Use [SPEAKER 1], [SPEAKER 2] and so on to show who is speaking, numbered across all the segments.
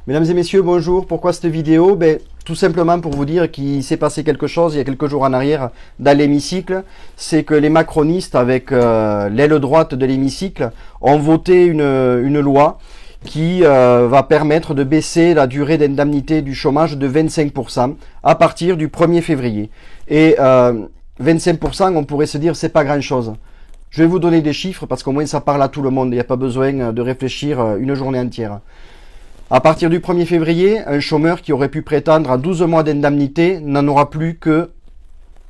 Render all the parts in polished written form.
[SPEAKER 1] Mesdames et messieurs, bonjour. Pourquoi cette vidéo? Tout simplement pour vous dire qu'il s'est passé quelque chose il y a quelques jours en arrière dans l'hémicycle. C'est que les macronistes, avec l'aile droite de l'hémicycle, ont voté une loi qui va permettre de baisser la durée d'indemnité du chômage de 25% à partir du 1er février. Et 25%, on pourrait se dire, c'est pas grand-chose. Je vais vous donner des chiffres parce qu'au moins ça parle à tout le monde. Il n'y a pas besoin de réfléchir une journée entière. À partir du 1er février, un chômeur qui aurait pu prétendre à 12 mois d'indemnité n'en aura plus que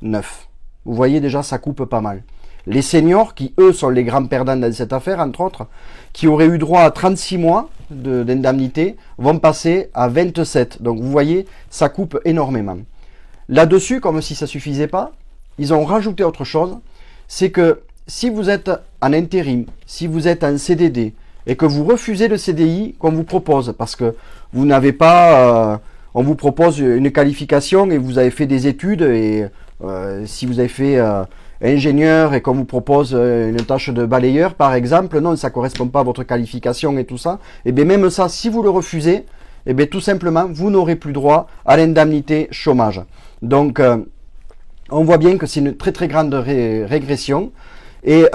[SPEAKER 1] 9. Vous voyez déjà, ça coupe pas mal. Les seniors, qui eux sont les grands perdants dans cette affaire, entre autres, qui auraient eu droit à 36 mois d'indemnité, vont passer à 27. Donc vous voyez, ça coupe énormément. Là-dessus, comme si ça ne suffisait pas, ils ont rajouté autre chose, c'est que si vous êtes en intérim, si vous êtes en CDD, et que vous refusez le CDI qu'on vous propose, parce que vous n'avez pas, on vous propose une qualification et vous avez fait des études, et si vous avez fait ingénieur et qu'on vous propose une tâche de balayeur par exemple, non, ça ne correspond pas à votre qualification et tout ça, et bien même ça, si vous le refusez, et bien tout simplement, vous n'aurez plus droit à l'indemnité chômage. Donc, on voit bien que c'est une très très grande régression, et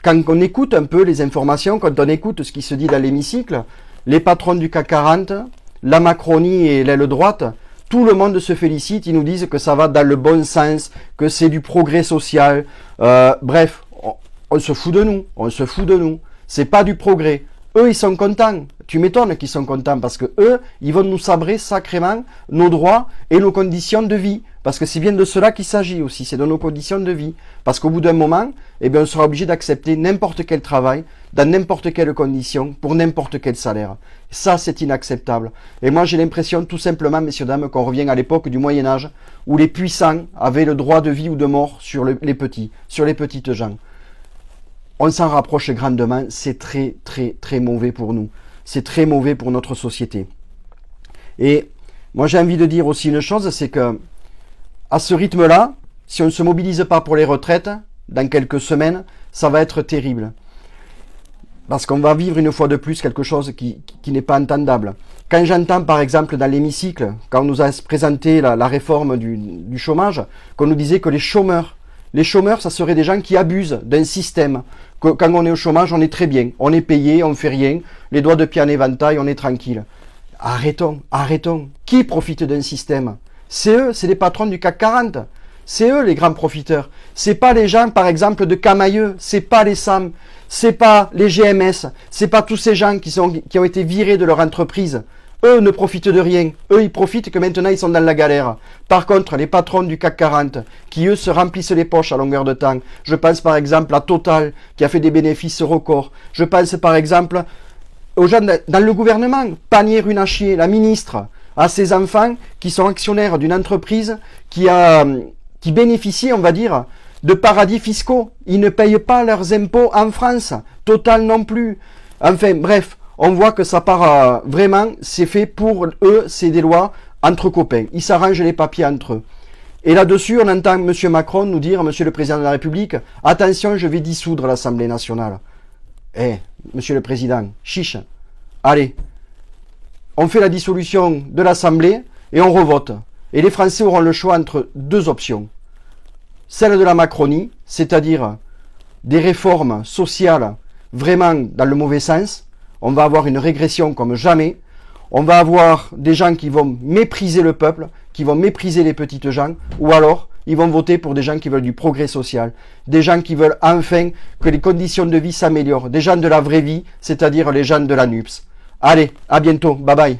[SPEAKER 1] quand on écoute un peu les informations, quand on écoute ce qui se dit dans l'hémicycle, les patrons du CAC 40, la Macronie et l'aile droite, tout le monde se félicite, ils nous disent que ça va dans le bon sens, que c'est du progrès social. Bref, on se fout de nous, on se fout de nous. C'est pas du progrès. Eux, ils sont contents. Tu m'étonnes qu'ils sont contents parce que eux, ils vont nous sabrer sacrément nos droits et nos conditions de vie. Parce que c'est bien de cela qu'il s'agit aussi, c'est de nos conditions de vie. Parce qu'au bout d'un moment, eh bien, on sera obligé d'accepter n'importe quel travail, dans n'importe quelle condition, pour n'importe quel salaire. Ça, c'est inacceptable. Et moi, j'ai l'impression, tout simplement, messieurs, dames, qu'on revient à l'époque du Moyen-Âge, où les puissants avaient le droit de vie ou de mort sur les petits, sur les petites gens. On s'en rapproche grandement, c'est très, très, très mauvais pour nous. C'est très mauvais pour notre société. Et moi, j'ai envie de dire aussi une chose, c'est que à ce rythme-là, si on ne se mobilise pas pour les retraites, dans quelques semaines, ça va être terrible. Parce qu'on va vivre une fois de plus quelque chose qui n'est pas entendable. Quand j'entends par exemple dans l'hémicycle, quand on nous a présenté la réforme du chômage, qu'on nous disait que les chômeurs, ça serait des gens qui abusent d'un système. Que quand on est au chômage, on est très bien. On est payé, on ne fait rien. Les doigts de pied en éventail, on est tranquille. Arrêtons, arrêtons. Qui profite d'un système? C'est eux, c'est les patrons du CAC 40. C'est eux les grands profiteurs. C'est pas les gens, par exemple, de Camailleux. C'est pas les SAM. C'est pas les GMS. C'est pas tous ces gens qui ont été virés de leur entreprise. Eux ne profitent de rien. Eux, ils profitent que maintenant, ils sont dans la galère. Par contre, les patrons du CAC 40, qui eux se remplissent les poches à longueur de temps. Je pense par exemple à Total, qui a fait des bénéfices records. Je pense par exemple aux gens dans le gouvernement. Pannier-Runacher, la ministre, à ses enfants qui sont actionnaires d'une entreprise qui bénéficie, on va dire, de paradis fiscaux. Ils ne payent pas leurs impôts en France. Total non plus. Enfin, bref. On voit que ça part vraiment, c'est fait pour eux, c'est des lois entre copains. Ils s'arrangent les papiers entre eux. Et là-dessus, on entend M. Macron nous dire, Monsieur le Président de la République, attention, je vais dissoudre l'Assemblée nationale. Monsieur le Président, chiche, allez, on fait la dissolution de l'Assemblée et on revote. Et les Français auront le choix entre deux options. Celle de la Macronie, c'est-à-dire des réformes sociales vraiment dans le mauvais sens. On va avoir une régression comme jamais. On va avoir des gens qui vont mépriser le peuple, qui vont mépriser les petites gens, ou alors ils vont voter pour des gens qui veulent du progrès social, des gens qui veulent enfin que les conditions de vie s'améliorent, des gens de la vraie vie, c'est-à-dire les gens de la NUPS. Allez, à bientôt, bye bye.